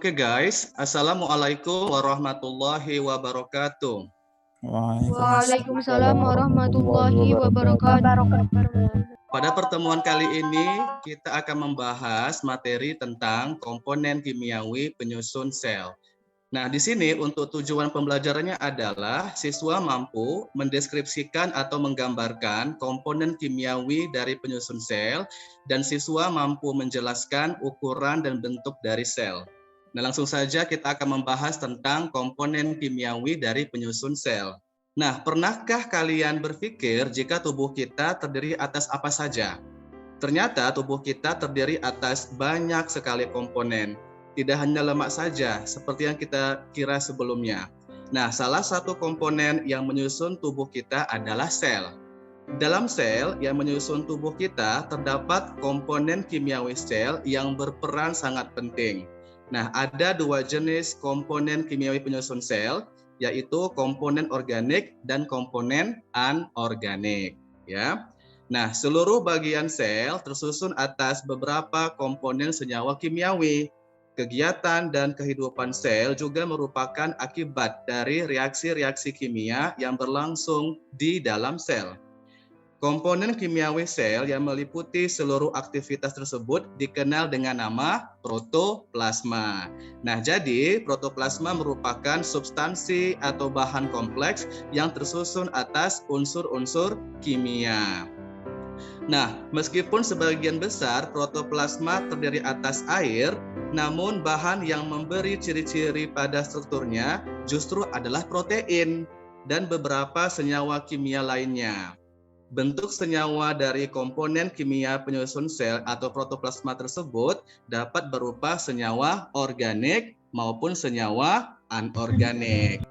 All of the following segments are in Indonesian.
Oke guys, Assalamualaikum warahmatullahi wabarakatuh. Waalaikumsalam warahmatullahi wabarakatuh. Pada pertemuan kali ini, kita akan membahas materi tentang komponen kimiawi penyusun sel. Nah, di sini untuk tujuan pembelajarannya adalah siswa mampu mendeskripsikan atau menggambarkan komponen kimiawi dari penyusun sel, dan siswa mampu menjelaskan ukuran dan bentuk dari sel. Nah, langsung saja kita akan membahas tentang komponen kimiawi dari penyusun sel. Nah, pernahkah kalian berpikir jika tubuh kita terdiri atas apa saja? Ternyata tubuh kita terdiri atas banyak sekali komponen. Tidak hanya lemak saja, seperti yang kita kira sebelumnya. Nah, salah satu komponen yang menyusun tubuh kita adalah sel. Dalam sel yang menyusun tubuh kita, terdapat komponen kimiawi sel yang berperan sangat penting. Nah, ada dua jenis komponen kimiawi penyusun sel, yaitu komponen organik dan komponen anorganik. Ya. Nah, seluruh bagian sel tersusun atas beberapa komponen senyawa kimiawi. Kegiatan dan kehidupan sel juga merupakan akibat dari reaksi-reaksi kimia yang berlangsung di dalam sel. Komponen kimiawi sel yang meliputi seluruh aktivitas tersebut dikenal dengan nama protoplasma. Nah, jadi protoplasma merupakan substansi atau bahan kompleks yang tersusun atas unsur-unsur kimia. Nah, meskipun sebagian besar protoplasma terdiri atas air, namun bahan yang memberi ciri-ciri pada strukturnya justru adalah protein dan beberapa senyawa kimia lainnya. Bentuk senyawa dari komponen kimia penyusun sel atau protoplasma tersebut dapat berupa senyawa organik maupun senyawa anorganik.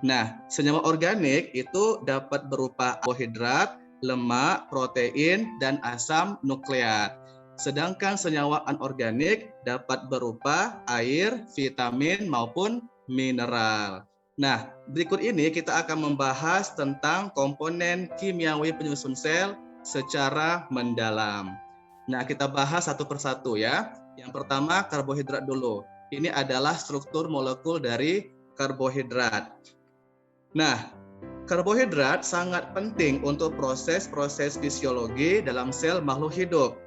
Nah, senyawa organik itu dapat berupa karbohidrat, lemak, protein, dan asam nukleat. Sedangkan senyawa anorganik dapat berupa air, vitamin, maupun mineral. Nah, berikut ini kita akan membahas tentang komponen kimiawi penyusun sel secara mendalam. Nah, kita bahas satu persatu ya. Yang pertama, karbohidrat dulu. Ini adalah struktur molekul dari karbohidrat. Nah, karbohidrat sangat penting untuk proses-proses fisiologi dalam sel makhluk hidup.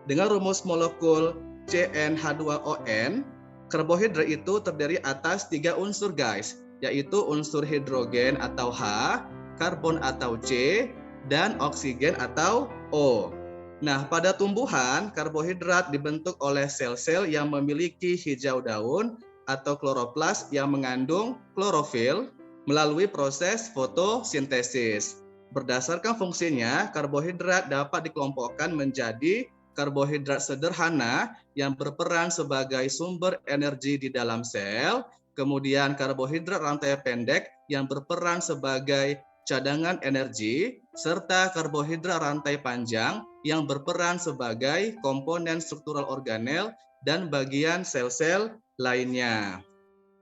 Dengan rumus molekul CnH2ON, karbohidrat itu terdiri atas 3 unsur guys, yaitu unsur hidrogen atau H, karbon atau C, dan oksigen atau O. Nah, pada tumbuhan, karbohidrat dibentuk oleh sel-sel yang memiliki hijau daun atau kloroplas yang mengandung klorofil melalui proses fotosintesis. Berdasarkan fungsinya, karbohidrat dapat dikelompokkan menjadi karbohidrat sederhana yang berperan sebagai sumber energi di dalam sel, kemudian karbohidrat rantai pendek yang berperan sebagai cadangan energi, serta karbohidrat rantai panjang yang berperan sebagai komponen struktural organel dan bagian sel-sel lainnya.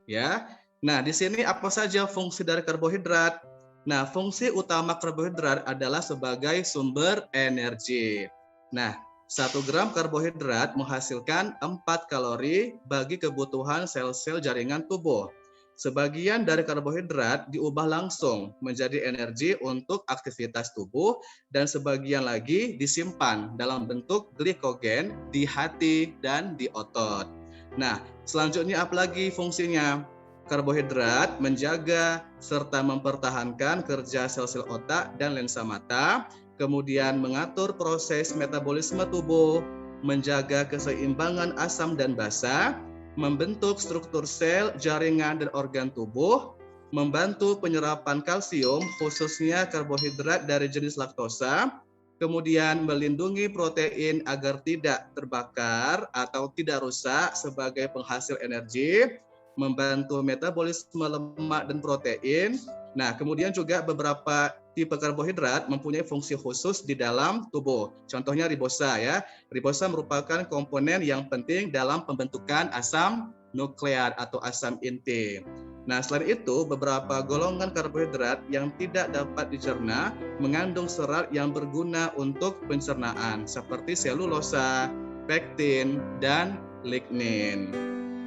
Ya. Nah, di sini apa saja fungsi dari karbohidrat? Nah, fungsi utama karbohidrat adalah sebagai sumber energi. Nah, 1 gram karbohidrat menghasilkan 4 kalori bagi kebutuhan sel-sel jaringan tubuh. Sebagian dari karbohidrat diubah langsung menjadi energi untuk aktivitas tubuh dan sebagian lagi disimpan dalam bentuk glikogen di hati dan di otot. Nah, selanjutnya apa lagi fungsinya? Karbohidrat menjaga serta mempertahankan kerja sel-sel otak dan lensa mata, kemudian mengatur proses metabolisme tubuh, menjaga keseimbangan asam dan basa, membentuk struktur sel, jaringan, dan organ tubuh, membantu penyerapan kalsium, khususnya karbohidrat dari jenis laktosa, kemudian melindungi protein agar tidak terbakar atau tidak rusak sebagai penghasil energi, membantu metabolisme lemak dan protein. Nah, kemudian juga beberapa tipe karbohidrat mempunyai fungsi khusus di dalam tubuh. Contohnya ribosa ya. Ribosa merupakan komponen yang penting dalam pembentukan asam nukleat atau asam inti. Nah, selain itu, beberapa golongan karbohidrat yang tidak dapat dicerna mengandung serat yang berguna untuk pencernaan, seperti selulosa, pektin, dan lignin.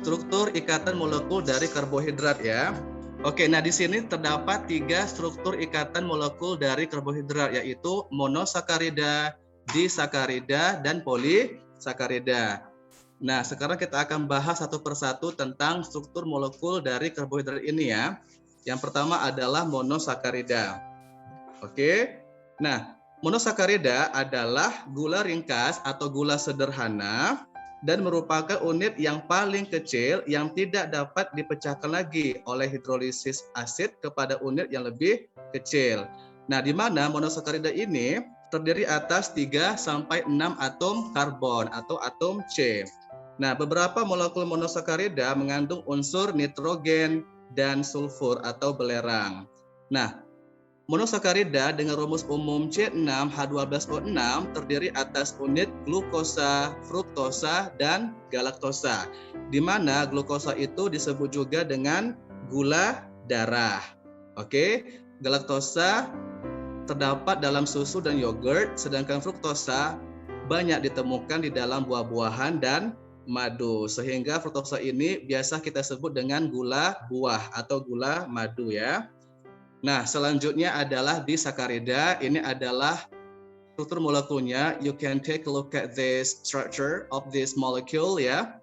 struktur ikatan molekul dari karbohidrat ya. Oke, nah di sini terdapat 3 struktur ikatan molekul dari karbohidrat, yaitu monosakarida, disakarida, dan polisakarida. Nah, sekarang kita akan bahas satu persatu tentang struktur molekul dari karbohidrat ini ya. Yang pertama adalah monosakarida. Oke. Nah, monosakarida adalah gula ringkas atau gula sederhana dan merupakan unit yang paling kecil yang tidak dapat dipecahkan lagi oleh hidrolisis asid kepada unit yang lebih kecil. Nah, di mana monosakarida ini terdiri atas 3 sampai 6 atom karbon atau atom C. Nah, beberapa molekul monosakarida mengandung unsur nitrogen dan sulfur atau belerang. Nah, monosakarida dengan rumus umum C6H12O6 terdiri atas unit glukosa, fruktosa, dan galaktosa, di mana glukosa itu disebut juga dengan gula darah. Oke, galaktosa terdapat dalam susu dan yogurt, sedangkan fruktosa banyak ditemukan di dalam buah-buahan dan madu, sehingga fruktosa ini biasa kita sebut dengan gula buah atau gula madu ya. Nah, selanjutnya adalah disakarida. Ini adalah struktur molekulnya. You can take a look at this structure of this molecule ya.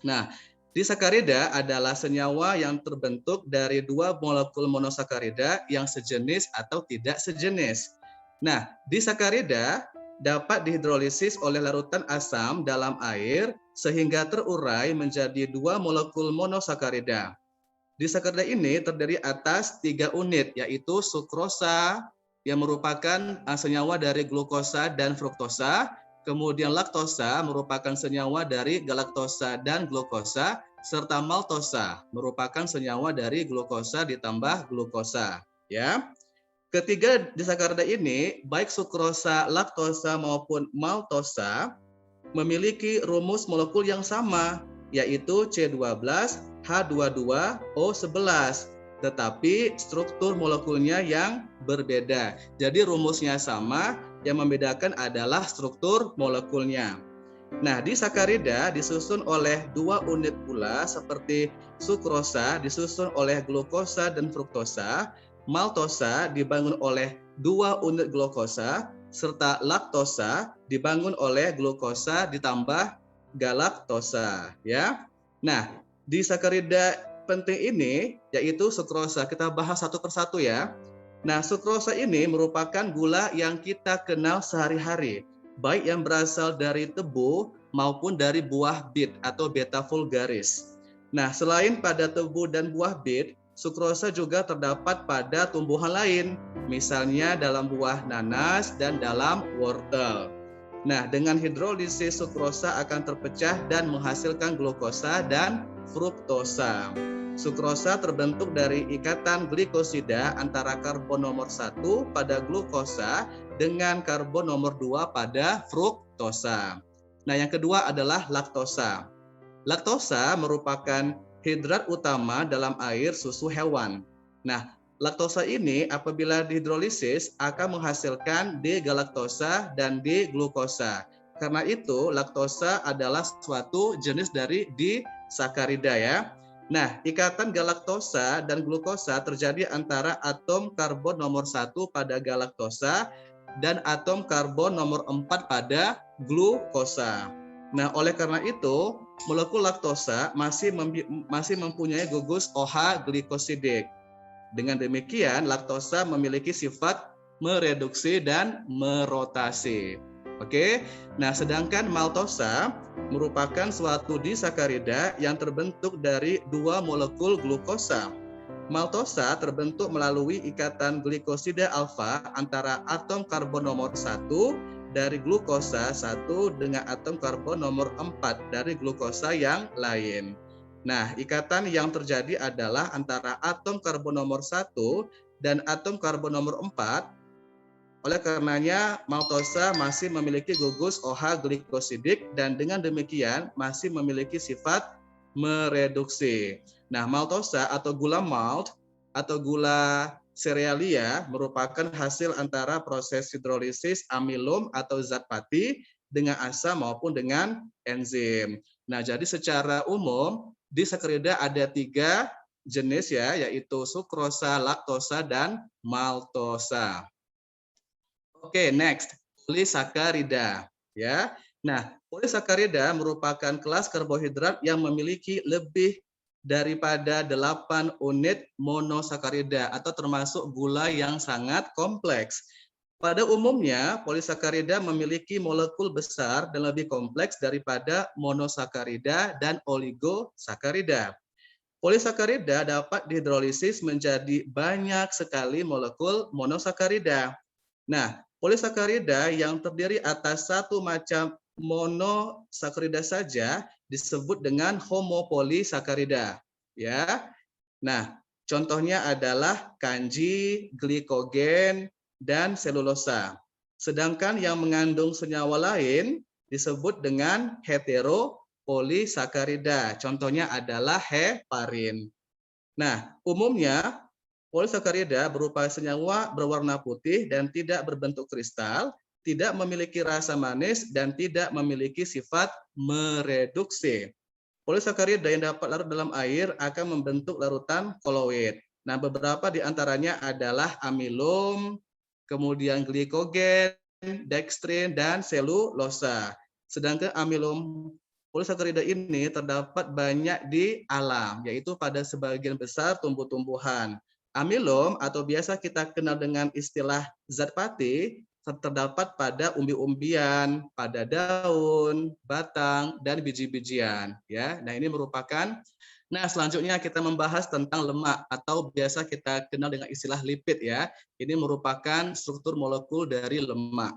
Nah, disakarida adalah senyawa yang terbentuk dari 2 molekul monosakarida yang sejenis atau tidak sejenis. Nah, disakarida dapat dihidrolisis oleh larutan asam dalam air sehingga terurai menjadi 2 molekul monosakarida. Disakarida ini terdiri atas 3 unit, yaitu sukrosa yang merupakan senyawa dari glukosa dan fruktosa, kemudian laktosa merupakan senyawa dari galaktosa dan glukosa, serta maltosa merupakan senyawa dari glukosa ditambah glukosa. Ya. Ketiga disakarida ini, baik sukrosa, laktosa maupun maltosa, memiliki rumus molekul yang sama, yaitu C12H22O11, tetapi struktur molekulnya yang berbeda. Jadi rumusnya sama, yang membedakan adalah struktur molekulnya. Nah, disakarida disusun oleh 2 unit gula seperti sukrosa disusun oleh glukosa dan fruktosa, maltosa dibangun oleh 2 unit glukosa, serta laktosa dibangun oleh glukosa ditambah galaktosa ya. Nah, disakarida penting ini yaitu sukrosa. Kita bahas satu persatu ya. Nah, sukrosa ini merupakan gula yang kita kenal sehari-hari, baik yang berasal dari tebu maupun dari buah bit atau beta vulgaris. Nah, selain pada tebu dan buah bit, sukrosa juga terdapat pada tumbuhan lain, misalnya dalam buah nanas dan dalam wortel. Nah, dengan hidrolisis sukrosa akan terpecah dan menghasilkan glukosa dan fruktosa. Sukrosa terbentuk dari ikatan glikosida antara karbon nomor 1 pada glukosa dengan karbon nomor 2 pada fruktosa. Nah, yang kedua adalah laktosa. Laktosa merupakan hidrat utama dalam air susu hewan. Nah, laktosa ini apabila dihidrolisis akan menghasilkan D-galaktosa dan D-glukosa. Karena itu, laktosa adalah suatu jenis dari disakarida ya. Nah, ikatan galaktosa dan glukosa terjadi antara atom karbon nomor 1 pada galaktosa dan atom karbon nomor 4 pada glukosa. Nah, oleh karena itu, molekul laktosa masih mempunyai gugus OH glikosidik. Dengan demikian, laktosa memiliki sifat mereduksi dan merotasi. Oke. Nah, sedangkan maltosa merupakan suatu disakarida yang terbentuk dari 2 molekul glukosa. Maltosa terbentuk melalui ikatan glikosida alfa antara atom karbon nomor 1 dari glukosa 1 dengan atom karbon nomor 4 dari glukosa yang lain. Nah, ikatan yang terjadi adalah antara atom karbon nomor 1 dan atom karbon nomor 4. Oleh karenanya, maltosa masih memiliki gugus OH glikosidik dan dengan demikian masih memiliki sifat mereduksi. Nah, maltosa atau gula malt atau gula serealia merupakan hasil antara proses hidrolisis amilum atau zat pati dengan asam maupun dengan enzim. Nah, jadi secara umum di sakarida ada 3 jenis ya, yaitu sukrosa, laktosa, dan maltosa. Oke, next, polisakarida ya. Nah, polisakarida merupakan kelas karbohidrat yang memiliki lebih daripada 8 unit monosakarida atau termasuk gula yang sangat kompleks. Pada umumnya, polisakarida memiliki molekul besar dan lebih kompleks daripada monosakarida dan oligosakarida. Polisakarida dapat dihidrolisis menjadi banyak sekali molekul monosakarida. Nah, polisakarida yang terdiri atas satu macam monosakarida saja disebut dengan homopolisakarida. Ya. Nah, contohnya adalah kanji, glikogen, dan selulosa. Sedangkan yang mengandung senyawa lain disebut dengan heteropolisakarida. Contohnya adalah heparin. Nah, umumnya polisakarida berupa senyawa berwarna putih dan tidak berbentuk kristal, tidak memiliki rasa manis, dan tidak memiliki sifat mereduksi. Polisakarida yang dapat larut dalam air akan membentuk larutan koloid. Nah, beberapa di antaranya adalah amilum, kemudian glikogen, dextrin, dan selulosa. Sedangkan amilum polisakarida ini terdapat banyak di alam, yaitu pada sebagian besar tumbuh-tumbuhan. Amilum atau biasa kita kenal dengan istilah zat pati terdapat pada umbi-umbian, pada daun, batang, dan biji-bijian. Ya, nah ini merupakan. Nah, selanjutnya kita membahas tentang lemak atau biasa kita kenal dengan istilah lipid ya. Ini merupakan struktur molekul dari lemak.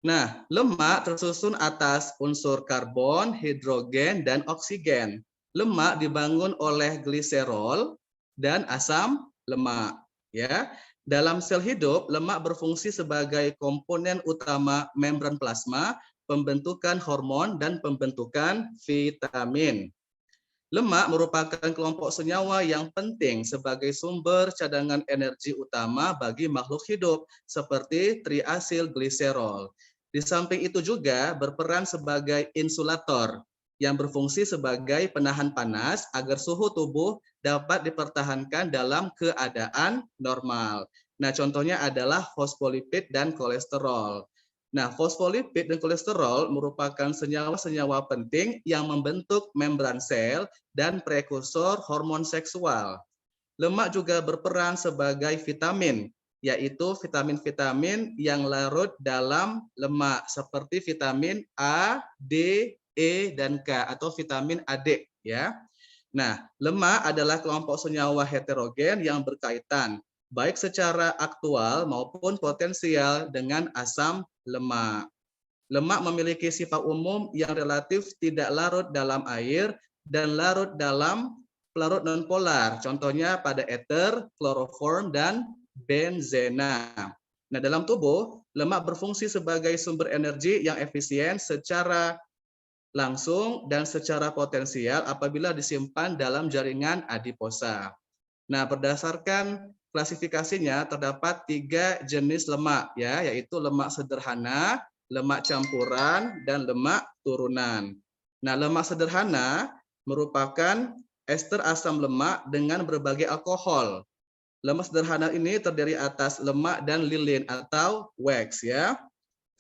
Nah, lemak tersusun atas unsur karbon, hidrogen, dan oksigen. Lemak dibangun oleh gliserol dan asam lemak. Ya, dalam sel hidup, lemak berfungsi sebagai komponen utama membran plasma, pembentukan hormon, dan pembentukan vitamin. Lemak merupakan kelompok senyawa yang penting sebagai sumber cadangan energi utama bagi makhluk hidup, seperti triasilgliserol. Di samping itu juga berperan sebagai insulator yang berfungsi sebagai penahan panas agar suhu tubuh dapat dipertahankan dalam keadaan normal. Nah, contohnya adalah fosfolipid dan kolesterol. Nah, fosfolipid dan kolesterol merupakan senyawa-senyawa penting yang membentuk membran sel dan prekursor hormon seksual. Lemak juga berperan sebagai vitamin, yaitu vitamin-vitamin yang larut dalam lemak seperti vitamin A, D, E, dan K atau vitamin AD ya. Nah, lemak adalah kelompok senyawa heterogen yang berkaitan baik secara aktual maupun potensial dengan asam lemak. Lemak memiliki sifat umum yang relatif tidak larut dalam air dan larut dalam pelarut nonpolar. Contohnya pada ether, kloroform, dan benzena. Nah, dalam tubuh, lemak berfungsi sebagai sumber energi yang efisien secara langsung dan secara potensial apabila disimpan dalam jaringan adiposa. Nah, berdasarkan klasifikasinya terdapat 3 jenis lemak ya, yaitu lemak sederhana, lemak campuran, dan lemak turunan. Nah, lemak sederhana merupakan ester asam lemak dengan berbagai alkohol. Lemak sederhana ini terdiri atas lemak dan lilin atau wax ya.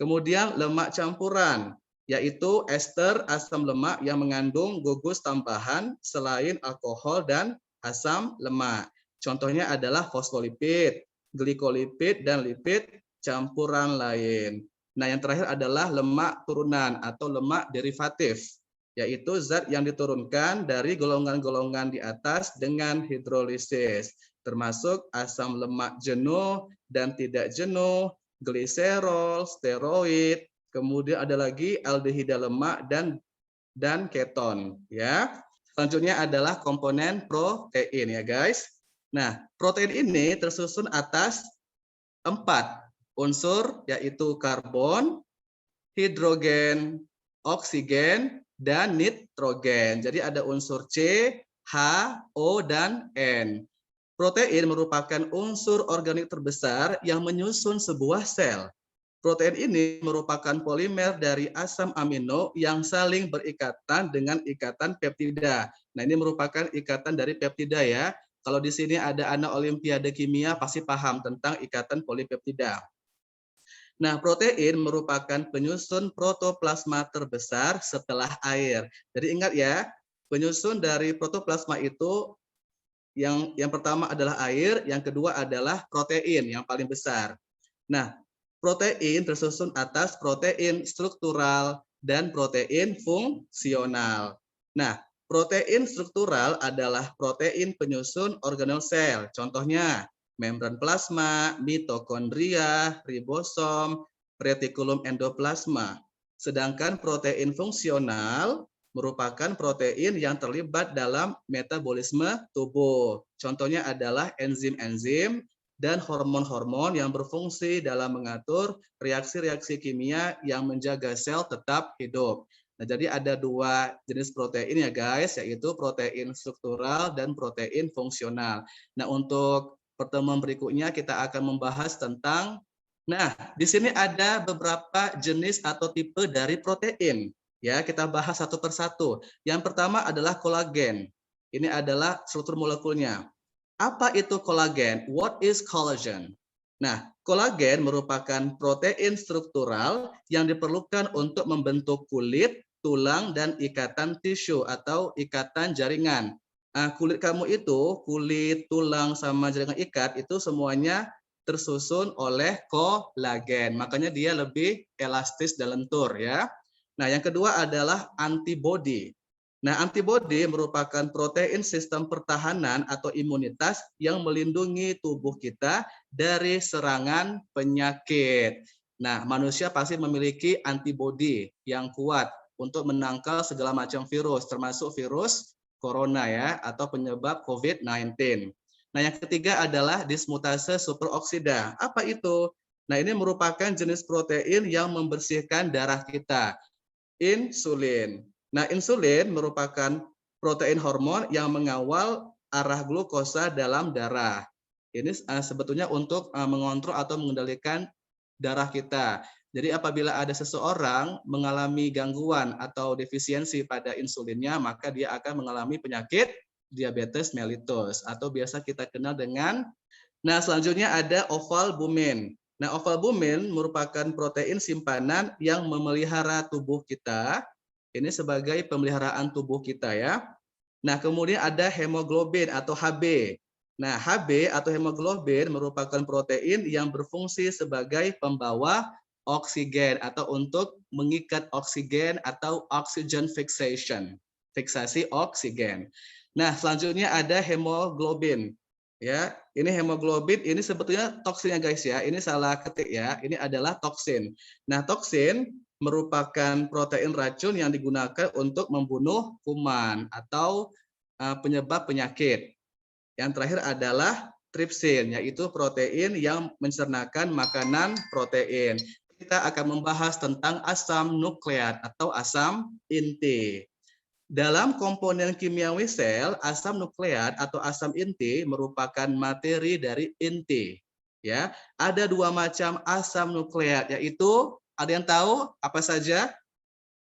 Kemudian lemak campuran, yaitu ester asam lemak yang mengandung gugus tambahan selain alkohol dan asam lemak. Contohnya adalah fosfolipid, glikolipid, dan lipid campuran lain. Nah, yang terakhir adalah lemak turunan atau lemak derivatif, yaitu zat yang diturunkan dari golongan-golongan di atas dengan hidrolisis, termasuk asam lemak jenuh dan tidak jenuh, gliserol, steroid, kemudian ada lagi aldehida lemak dan keton ya. Selanjutnya adalah komponen protein ya guys. Nah, protein ini tersusun atas 4 unsur yaitu karbon, hidrogen, oksigen, dan nitrogen. Jadi ada unsur C, H, O, dan N. Protein merupakan unsur organik terbesar yang menyusun sebuah sel. Protein ini merupakan polimer dari asam amino yang saling berikatan dengan ikatan peptida. Nah, ini merupakan ikatan dari peptida ya. Kalau di sini ada anak olimpiade kimia pasti paham tentang ikatan polipeptida. Nah, protein merupakan penyusun protoplasma terbesar setelah air. Jadi ingat ya, penyusun dari protoplasma itu yang pertama adalah air, yang kedua adalah protein yang paling besar. Nah, protein tersusun atas protein struktural dan protein fungsional. Nah, protein struktural adalah protein penyusun organel sel. Contohnya, membran plasma, mitokondria, ribosom, retikulum endoplasma. Sedangkan protein fungsional merupakan protein yang terlibat dalam metabolisme tubuh. Contohnya adalah enzim-enzim dan hormon-hormon yang berfungsi dalam mengatur reaksi-reaksi kimia yang menjaga sel tetap hidup. Nah, jadi ada dua jenis protein ya guys, yaitu protein struktural dan protein fungsional. Nah, untuk pertemuan berikutnya kita akan membahas tentang, nah, di sini ada beberapa jenis atau tipe dari protein. Ya, kita bahas satu persatu. Yang pertama adalah kolagen. Ini adalah struktur molekulnya. Apa itu kolagen? What is collagen? Nah, kolagen merupakan protein struktural yang diperlukan untuk membentuk kulit, tulang, dan ikatan tisu atau ikatan jaringan. Nah, kulit kamu itu, kulit, tulang, sama jaringan ikat itu semuanya tersusun oleh kolagen. Makanya dia lebih elastis dan lentur ya. Nah, yang kedua adalah antibodi. Nah, antibodi merupakan protein sistem pertahanan atau imunitas yang melindungi tubuh kita dari serangan penyakit. Nah, manusia pasti memiliki antibodi yang kuat untuk menangkal segala macam virus, termasuk virus corona ya, atau penyebab COVID-19. Nah, yang ketiga adalah dismutase superoksida. Apa itu? Nah, ini merupakan jenis protein yang membersihkan darah kita. Insulin. Nah, insulin merupakan protein hormon yang mengawal arah glukosa dalam darah. Ini sebetulnya untuk mengontrol atau mengendalikan darah kita. Jadi apabila ada seseorang mengalami gangguan atau defisiensi pada insulinnya, maka dia akan mengalami penyakit diabetes mellitus atau biasa kita kenal dengan. Nah, selanjutnya ada ovalbumin. Nah, ovalbumin merupakan protein simpanan yang memelihara tubuh kita. Ini sebagai pemeliharaan tubuh kita ya. Nah, kemudian ada hemoglobin atau Hb. Nah, Hb atau hemoglobin merupakan protein yang berfungsi sebagai pembawa oksigen atau untuk mengikat oksigen atau oxygen fixation. Fiksasi oksigen. Nah, selanjutnya ada hemoglobin. Ya, ini hemoglobin ini sebetulnya toksinnya guys ya. Ini salah ketik ya. Ini adalah toksin. Nah, toksin merupakan protein racun yang digunakan untuk membunuh kuman atau penyebab penyakit. Yang terakhir adalah tripsin, yaitu protein yang mencernakan makanan protein. Kita akan membahas tentang asam nukleat atau asam inti. Dalam komponen kimiawi sel, asam nukleat atau asam inti merupakan materi dari inti. Ya, ada dua macam asam nukleat, yaitu ada yang tahu apa saja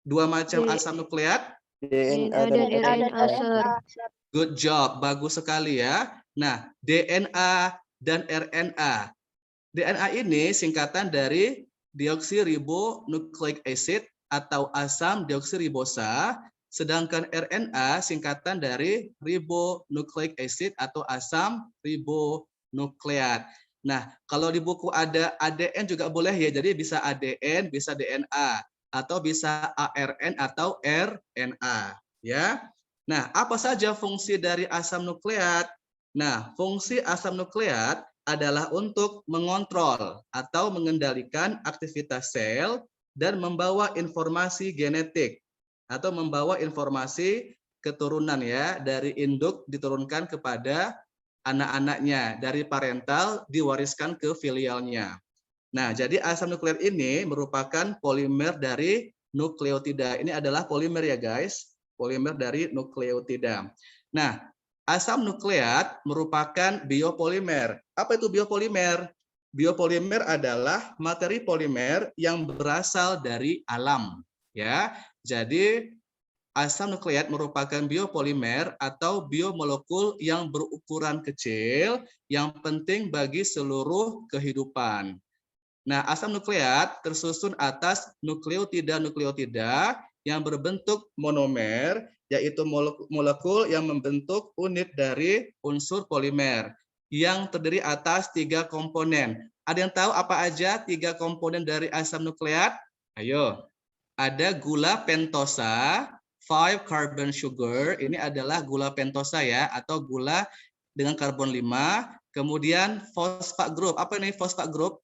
dua macam asam nukleat? DNA dan RNA, Sir. Good job, bagus sekali ya. Nah, DNA dan RNA. DNA ini singkatan dari deoksiribonucleic acid atau asam deoksiribosa, sedangkan RNA singkatan dari ribonucleic acid atau asam ribonukleat. Nah, kalau di buku ada ADN juga boleh ya, jadi bisa ADN, bisa DNA, atau bisa ARN atau RNA. Ya. Nah, apa saja fungsi dari asam nukleat? Nah, fungsi asam nukleat adalah untuk mengontrol atau mengendalikan aktivitas sel dan membawa informasi genetik atau membawa informasi keturunan ya, dari induk diturunkan kepada anak-anaknya, dari parental diwariskan ke filialnya. Nah, jadi asam nukleat ini merupakan polimer dari nukleotida. Ini adalah polimer ya guys, polimer dari nukleotida. Nah, asam nukleat merupakan biopolimer. Apa itu biopolimer? Biopolimer adalah materi polimer yang berasal dari alam, ya. Jadi asam nukleat merupakan biopolimer atau biomolekul yang berukuran kecil yang penting bagi seluruh kehidupan. Nah, asam nukleat tersusun atas nukleotida-nukleotida yang berbentuk monomer, yaitu molekul yang membentuk unit dari unsur polimer yang terdiri atas 3 komponen. Ada yang tahu apa aja 3 komponen dari asam nukleat? Ayo. Ada gula pentosa, 5 carbon sugar. Ini adalah gula pentosa ya, atau gula dengan karbon 5. Kemudian fosfat group. Apa ini fosfat group?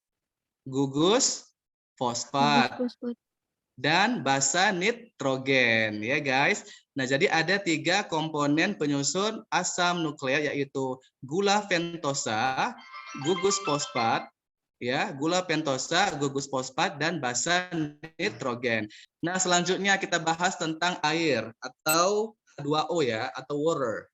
Gugus fosfat dan basa nitrogen ya guys. Nah, jadi ada 3 komponen penyusun asam nukleat, yaitu gula pentosa, gugus fosfat, ya, gula pentosa, gugus fosfat, dan basa nitrogen. Nah, selanjutnya kita bahas tentang air atau H2O ya, atau water.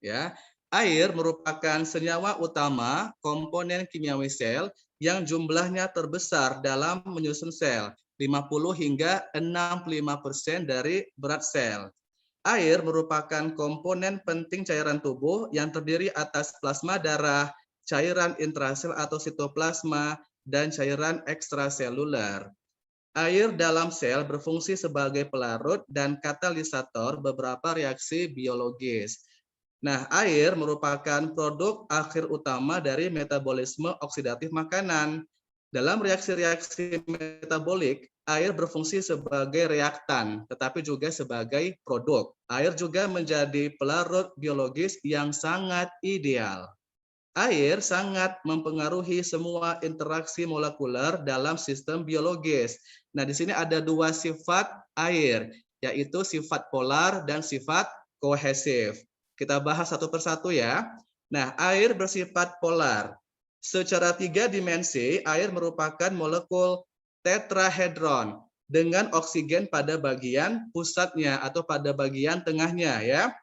Ya, air merupakan senyawa utama komponen kimiawi sel yang jumlahnya terbesar dalam menyusun sel, 50 hingga 65% dari berat sel. Air merupakan komponen penting cairan tubuh yang terdiri atas plasma darah, cairan intrasel atau sitoplasma, dan cairan ekstraseluler. Air dalam sel berfungsi sebagai pelarut dan katalisator beberapa reaksi biologis. Nah, air merupakan produk akhir utama dari metabolisme oksidatif makanan. Dalam reaksi-reaksi metabolik, air berfungsi sebagai reaktan, tetapi juga sebagai produk. Air juga menjadi pelarut biologis yang sangat ideal. Air sangat mempengaruhi semua interaksi molekuler dalam sistem biologis. Nah, di sini ada 2 sifat air, yaitu sifat polar dan sifat kohesif. Kita bahas satu persatu ya. Nah, air bersifat polar. Secara 3 dimensi, air merupakan molekul tetrahedron dengan oksigen pada bagian pusatnya atau pada bagian tengahnya ya.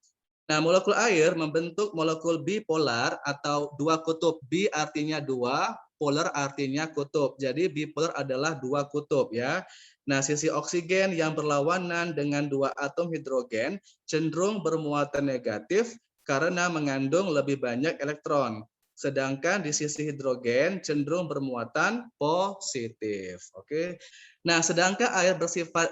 Nah, molekul air membentuk molekul bipolar atau 2 kutub. Bi artinya 2, polar artinya kutub. Jadi bipolar adalah 2 kutub ya. Nah, sisi oksigen yang berlawanan dengan 2 atom hidrogen cenderung bermuatan negatif karena mengandung lebih banyak elektron. Sedangkan di sisi hidrogen cenderung bermuatan positif. Oke. Nah, sedangkan air bersifat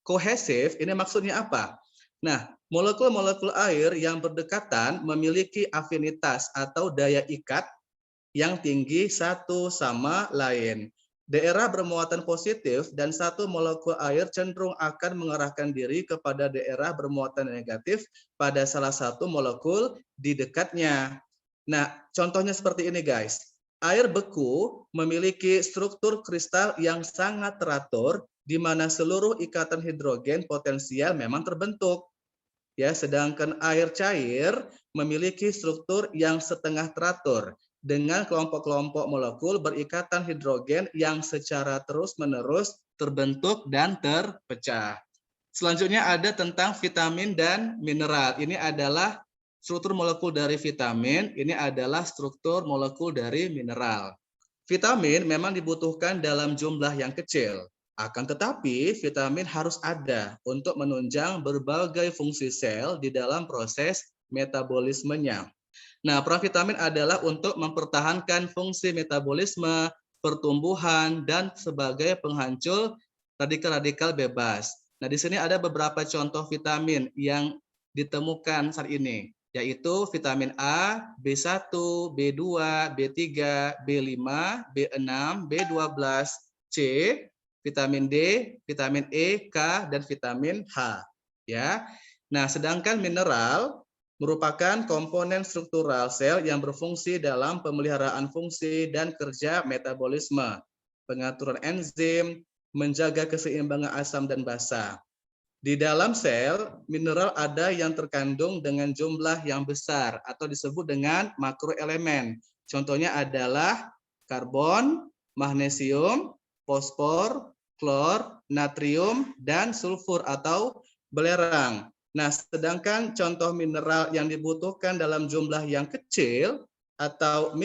kohesif, ini maksudnya apa? Nah, molekul-molekul air yang berdekatan memiliki afinitas atau daya ikat yang tinggi satu sama lain. Daerah bermuatan positif dan satu molekul air cenderung akan mengarahkan diri kepada daerah bermuatan negatif pada salah satu molekul di dekatnya. Nah, contohnya seperti ini guys. Air beku memiliki struktur kristal yang sangat teratur di mana seluruh ikatan hidrogen potensial memang terbentuk. Ya, sedangkan air cair memiliki struktur yang setengah teratur dengan kelompok-kelompok molekul berikatan hidrogen yang secara terus-menerus terbentuk dan terpecah. Selanjutnya ada tentang vitamin dan mineral. Ini adalah struktur molekul dari vitamin, ini adalah struktur molekul dari mineral. Vitamin memang dibutuhkan dalam jumlah yang kecil. Akan tetapi, vitamin harus ada untuk menunjang berbagai fungsi sel di dalam proses metabolismenya. Nah, peran vitamin adalah untuk mempertahankan fungsi metabolisme, pertumbuhan, dan sebagai penghancur radikal-radikal bebas. Nah, di sini ada beberapa contoh vitamin yang ditemukan saat ini, yaitu vitamin A, B1, B2, B3, B5, B6, B12, C, vitamin D, vitamin E, K, dan vitamin H. Ya. Nah, sedangkan mineral merupakan komponen struktural sel yang berfungsi dalam pemeliharaan fungsi dan kerja metabolisme, pengaturan enzim, menjaga keseimbangan asam dan basa. Di dalam sel, mineral ada yang terkandung dengan jumlah yang besar atau disebut dengan makroelemen. Contohnya adalah karbon, magnesium, fosfor, klor, natrium, dan sulfur atau belerang. Nah, sedangkan contoh mineral yang dibutuhkan dalam jumlah yang kecil atau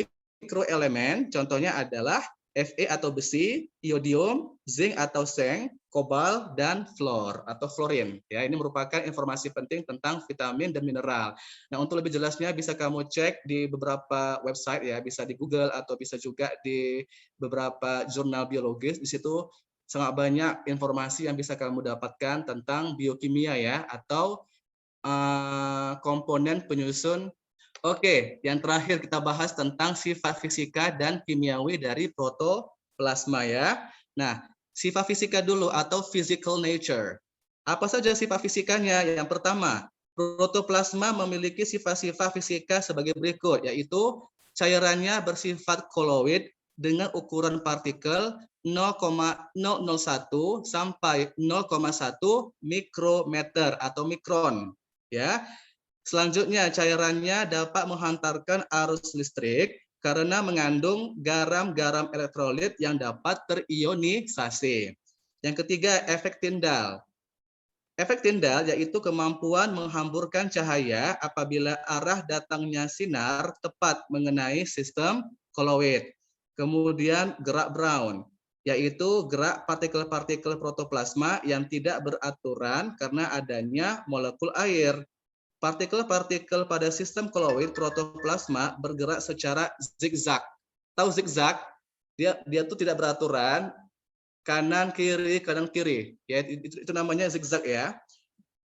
mikroelemen contohnya adalah Fe atau besi, iodium, zinc atau seng, kobalt, dan fluor atau fluorin. Ya, ini merupakan informasi penting tentang vitamin dan mineral. Nah, untuk lebih jelasnya bisa kamu cek di beberapa website ya, bisa di Google atau bisa juga di beberapa jurnal biologis. Di situ sangat banyak informasi yang bisa kamu dapatkan tentang biokimia ya, atau komponen penyusun. Oke, yang terakhir kita bahas tentang sifat fisika dan kimiawi dari protoplasma ya. Nah, sifat fisika dulu atau physical nature. Apa saja sifat fisikanya? Yang pertama, protoplasma memiliki sifat-sifat fisika sebagai berikut, yaitu cairannya bersifat koloid dengan ukuran partikel 0,001 sampai 0,1 mikrometer atau mikron. Ya, selanjutnya cairannya dapat menghantarkan arus listrik karena mengandung garam-garam elektrolit yang dapat terionisasi. Yang ketiga, efek Tyndall. Efek Tyndall yaitu kemampuan menghamburkan cahaya apabila arah datangnya sinar tepat mengenai sistem koloid. Kemudian gerak Brown, yaitu gerak partikel-partikel protoplasma yang tidak beraturan karena adanya molekul air. Partikel-partikel pada sistem koloid protoplasma bergerak secara zigzag. Tahu zigzag? Dia tuh tidak beraturan, kanan kiri kanan kiri. Ya, itu namanya zigzag ya.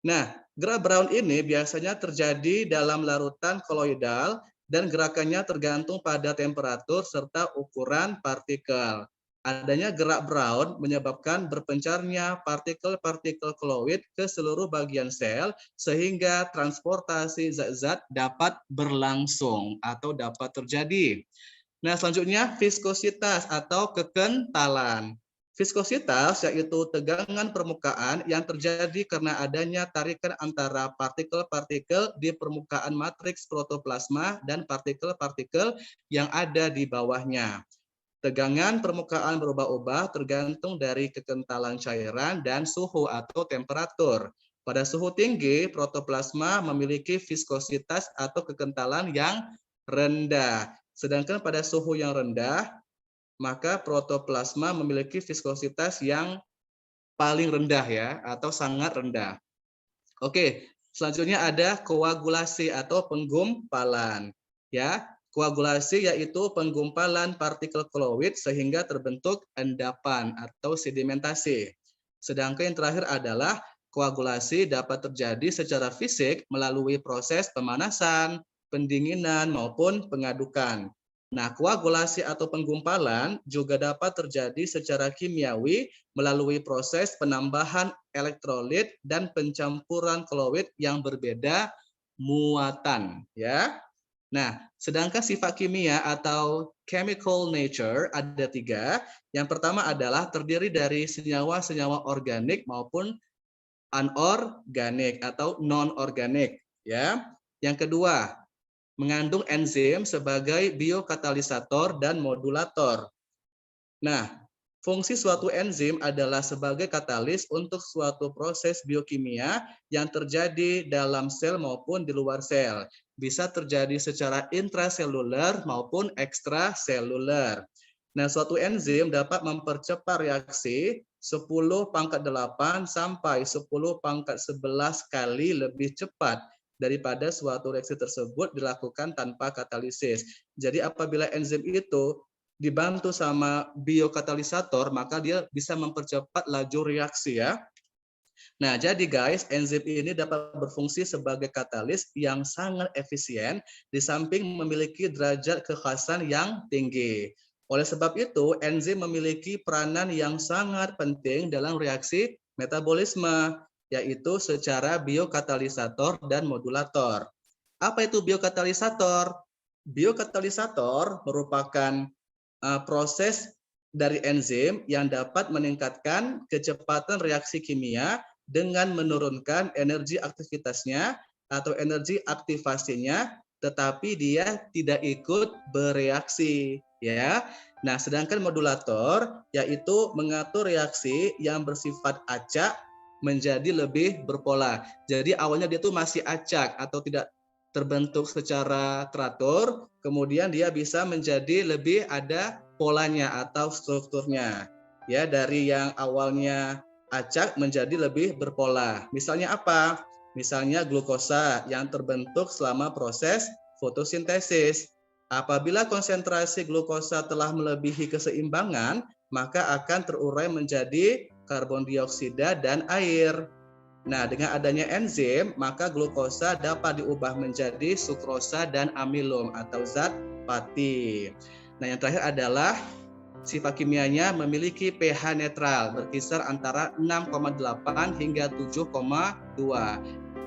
Nah, gerak Brown ini biasanya terjadi dalam larutan koloidal dan gerakannya tergantung pada temperatur serta ukuran partikel. Adanya gerak Brown menyebabkan berpencarnya partikel-partikel koloid ke seluruh bagian sel sehingga transportasi zat-zat dapat berlangsung atau dapat terjadi. Nah, selanjutnya viskositas atau kekentalan. Viskositas yaitu tegangan permukaan yang terjadi karena adanya tarikan antara partikel-partikel di permukaan matriks protoplasma dan partikel-partikel yang ada di bawahnya. Tegangan permukaan berubah-ubah tergantung dari kekentalan cairan dan suhu atau temperatur. Pada suhu tinggi, protoplasma memiliki viskositas atau kekentalan yang rendah. Sedangkan pada suhu yang rendah, maka protoplasma memiliki viskositas yang paling rendah ya, atau sangat rendah. Oke, selanjutnya ada koagulasi atau penggumpalan. Ya, koagulasi yaitu penggumpalan partikel koloid sehingga terbentuk endapan atau sedimentasi. Sedangkan yang terakhir adalah koagulasi dapat terjadi secara fisik melalui proses pemanasan, pendinginan maupun pengadukan. Nah, koagulasi atau penggumpalan juga dapat terjadi secara kimiawi melalui proses penambahan elektrolit dan pencampuran koloid yang berbeda muatan, ya. Nah, sedangkan sifat kimia atau chemical nature ada 3. Yang pertama adalah terdiri dari senyawa-senyawa organik maupun anorganik atau non-organik, ya. Yang kedua, mengandung enzim sebagai biokatalisator dan modulator. Nah, fungsi suatu enzim adalah sebagai katalis untuk suatu proses biokimia yang terjadi dalam sel maupun di luar sel. Bisa terjadi secara intraseluler maupun ekstraseluler. Nah, suatu enzim dapat mempercepat reaksi 10⁻8 sampai 10⁻11 kali lebih cepat daripada suatu reaksi tersebut dilakukan tanpa katalisis. Jadi apabila enzim itu dibantu sama biokatalisator, maka dia bisa mempercepat laju reaksi ya. Nah, jadi guys, enzim ini dapat berfungsi sebagai katalis yang sangat efisien di samping memiliki derajat kekhasan yang tinggi. Oleh sebab itu, enzim memiliki peranan yang sangat penting dalam reaksi metabolisme, yaitu secara biokatalisator dan modulator. Apa itu biokatalisator? Biokatalisator merupakan proses dari enzim yang dapat meningkatkan kecepatan reaksi kimia dengan menurunkan energi aktivitasnya atau energi aktivasinya, tetapi dia tidak ikut bereaksi, ya. Nah, sedangkan modulator yaitu mengatur reaksi yang bersifat acak menjadi lebih berpola. Jadi awalnya dia tuh masih acak atau tidak terbentuk secara teratur, kemudian dia bisa menjadi lebih ada polanya atau strukturnya. Ya, dari yang awalnya acak menjadi lebih berpola. Misalnya apa? Misalnya glukosa yang terbentuk selama proses fotosintesis. Apabila konsentrasi glukosa telah melebihi keseimbangan, maka akan terurai menjadi karbon dioksida dan air. Nah, dengan adanya enzim, maka glukosa dapat diubah menjadi sukrosa dan amilum atau zat pati. Nah, yang terakhir adalah sifat kimianya memiliki pH netral berkisar antara 6,8 hingga 7,2.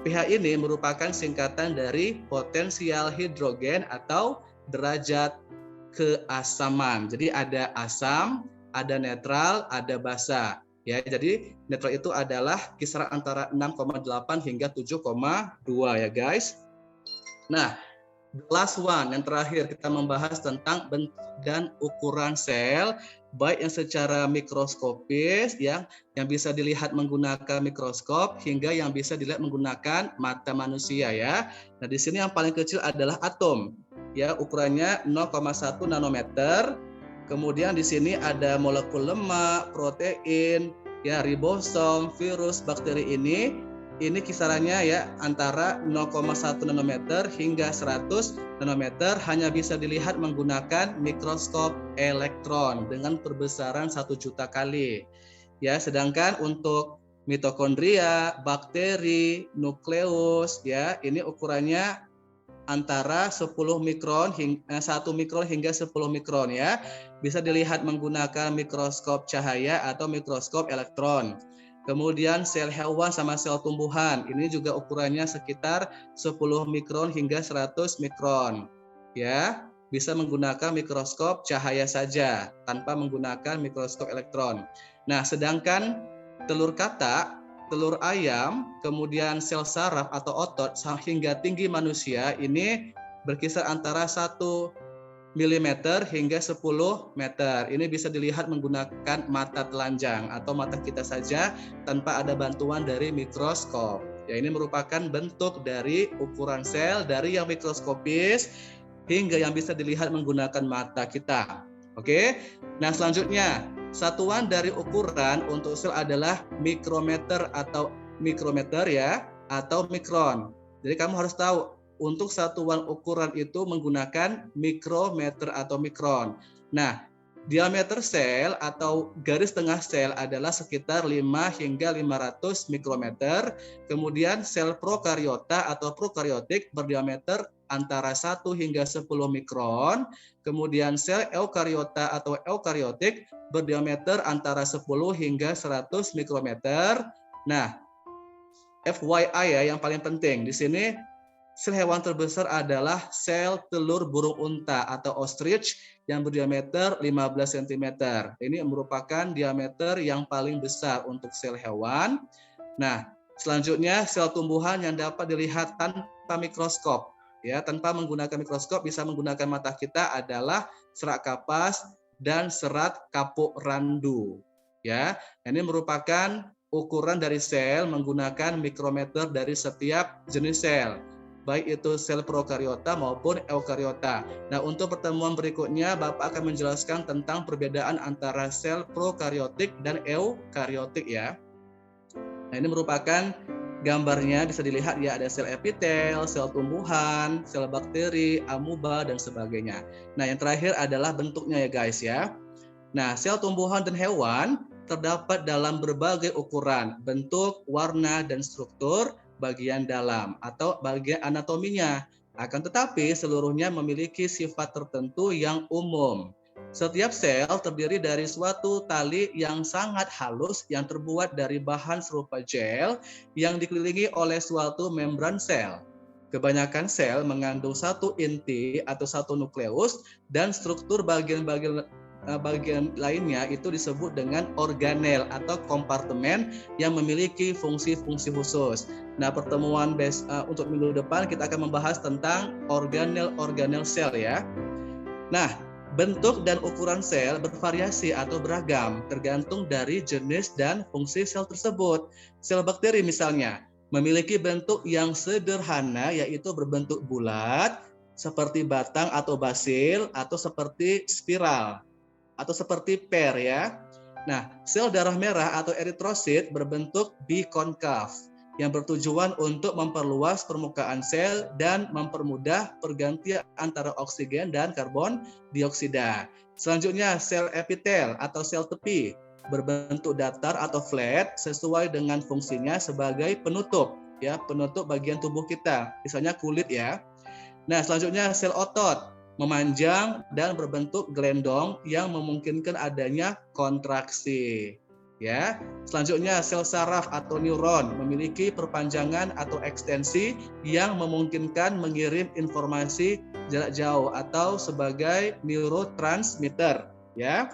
pH ini merupakan singkatan dari potensial hidrogen atau derajat keasaman. Jadi ada asam, ada netral, ada basa. Ya, jadi netral itu adalah kisaran antara 6,8 hingga 7,2 ya guys. Nah, the last one, yang terakhir kita membahas tentang bentuk dan ukuran sel, baik yang secara mikroskopis yang bisa dilihat menggunakan mikroskop hingga yang bisa dilihat menggunakan mata manusia ya. Nah, di sini yang paling kecil adalah atom. Ya, ukurannya 0,1 nanometer. Kemudian di sini ada molekul lemak, protein, ya ribosom, virus, bakteri ini kisarannya ya antara 0,1 nanometer hingga 100 nanometer, hanya bisa dilihat menggunakan mikroskop elektron dengan perbesaran 1 juta kali. Ya, sedangkan untuk mitokondria, bakteri, nukleus ya, ini ukurannya antara 10 mikron 1 mikron hingga 10 mikron ya. Bisa dilihat menggunakan mikroskop cahaya atau mikroskop elektron. Kemudian sel hewan sama sel tumbuhan, ini juga ukurannya sekitar 10 mikron hingga 100 mikron. Ya, bisa menggunakan mikroskop cahaya saja tanpa menggunakan mikroskop elektron. Nah, sedangkan telur katak, telur ayam, kemudian sel saraf atau otot hingga tinggi manusia ini berkisar antara 1 mm hingga 10 meter. Ini bisa dilihat menggunakan mata telanjang atau mata kita saja tanpa ada bantuan dari mikroskop. Ya, ini merupakan bentuk dari ukuran sel dari yang mikroskopis hingga yang bisa dilihat menggunakan mata kita. Oke. Nah, selanjutnya satuan dari ukuran untuk sel adalah mikrometer atau mikrometer ya atau mikron. Jadi kamu harus tahu untuk satuan ukuran itu menggunakan mikrometer atau mikron. Nah, diameter sel atau garis tengah sel adalah sekitar 5 hingga 500 mikrometer. Kemudian sel prokariota atau prokariotik berdiameter antara 1 hingga 10 mikron. Kemudian sel eukariota atau eukariotik berdiameter antara 10 hingga 100 mikrometer. Nah, FYI ya, yang paling penting di sini sel hewan terbesar adalah sel telur burung unta atau ostrich yang berdiameter 15 cm. Ini merupakan diameter yang paling besar untuk sel hewan. Nah, selanjutnya sel tumbuhan yang dapat dilihat tanpa mikroskop. Ya, tanpa menggunakan mikroskop bisa menggunakan mata kita adalah serat kapas dan serat kapuk randu. Ya, ini merupakan ukuran dari sel menggunakan mikrometer dari setiap jenis sel, baik itu sel prokariota maupun eukariota. Nah, untuk pertemuan berikutnya Bapak akan menjelaskan tentang perbedaan antara sel prokariotik dan eukariotik ya. Nah, ini merupakan gambarnya, bisa dilihat ya, ada sel epitel, sel tumbuhan, sel bakteri, amuba dan sebagainya. Nah, yang terakhir adalah bentuknya ya guys ya. Nah, sel tumbuhan dan hewan terdapat dalam berbagai ukuran, bentuk, warna dan struktur bagian dalam atau bagian anatominya. Akan tetapi seluruhnya memiliki sifat tertentu yang umum. Setiap sel terdiri dari suatu tali yang sangat halus yang terbuat dari bahan serupa gel yang dikelilingi oleh suatu membran sel. Kebanyakan sel mengandung satu inti atau satu nukleus dan struktur bagian lainnya itu disebut dengan organel atau kompartemen yang memiliki fungsi-fungsi khusus. Nah, pertemuan untuk minggu depan kita akan membahas tentang organel sel ya. Nah, bentuk dan ukuran sel bervariasi atau beragam tergantung dari jenis dan fungsi sel tersebut. Sel bakteri misalnya, memiliki bentuk yang sederhana, yaitu berbentuk bulat, seperti batang atau basil, atau seperti spiral, atau seperti per ya. Nah, sel darah merah atau eritrosit berbentuk bikonkaf yang bertujuan untuk memperluas permukaan sel dan mempermudah pergantian antara oksigen dan karbon dioksida. Selanjutnya, sel epitel atau sel tepi berbentuk datar atau flat sesuai dengan fungsinya sebagai penutup ya, penutup bagian tubuh kita, misalnya kulit ya. Nah, selanjutnya sel otot memanjang dan berbentuk gelendong yang memungkinkan adanya kontraksi. Ya, selanjutnya sel saraf atau neuron memiliki perpanjangan atau ekstensi yang memungkinkan mengirim informasi jarak jauh atau sebagai neurotransmitter. Ya,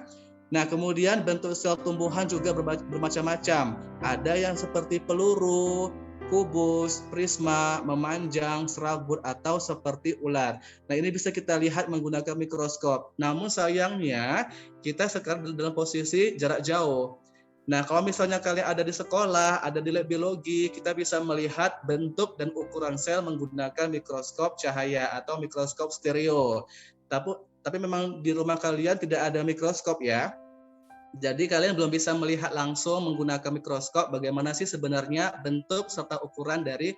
nah kemudian bentuk sel tumbuhan juga bermacam-macam. Ada yang seperti peluru, kubus, prisma, memanjang, serabut, atau seperti ular. Nah ini bisa kita lihat menggunakan mikroskop. Namun sayangnya kita sekarang dalam posisi jarak jauh. Nah kalau misalnya kalian ada di sekolah, ada di lab biologi, kita bisa melihat bentuk dan ukuran sel menggunakan mikroskop cahaya atau mikroskop stereo. Tapi memang di rumah kalian tidak ada mikroskop ya. Jadi kalian belum bisa melihat langsung menggunakan mikroskop bagaimana sih sebenarnya bentuk serta ukuran dari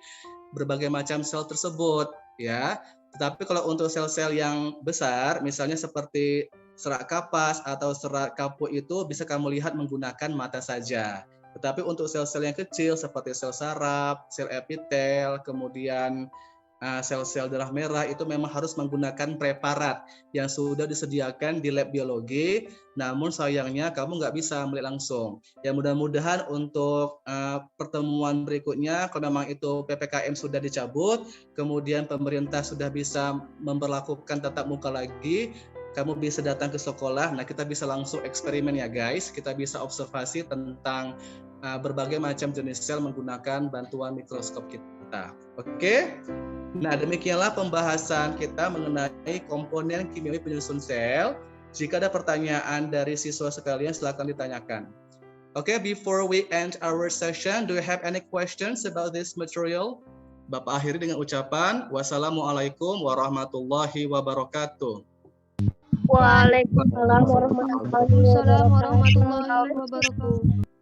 berbagai macam sel tersebut ya. Tetapi kalau untuk sel-sel yang besar, misalnya seperti serat kapas atau serat kapuk itu bisa kamu lihat menggunakan mata saja. Tetapi untuk sel-sel yang kecil seperti sel saraf, sel epitel, kemudian sel-sel darah merah itu memang harus menggunakan preparat yang sudah disediakan di lab biologi, namun sayangnya kamu nggak bisa melihat langsung. Ya mudah-mudahan untuk pertemuan berikutnya, kalau memang itu PPKM sudah dicabut, kemudian pemerintah sudah bisa memperlakukan tatap muka lagi, kamu bisa datang ke sekolah, nah kita bisa langsung eksperimen ya guys, kita bisa observasi tentang berbagai macam jenis sel menggunakan bantuan mikroskop kita. Oke? Nah, demikianlah pembahasan kita mengenai komponen kimiawi penyusun sel. Jika ada pertanyaan dari siswa sekalian, silakan ditanyakan. Okay, before we end our session, do you have any questions about this material? Bapak akhiri dengan ucapan, wassalamualaikum warahmatullahi wabarakatuh. Waalaikumsalam warahmatullahi wabarakatuh.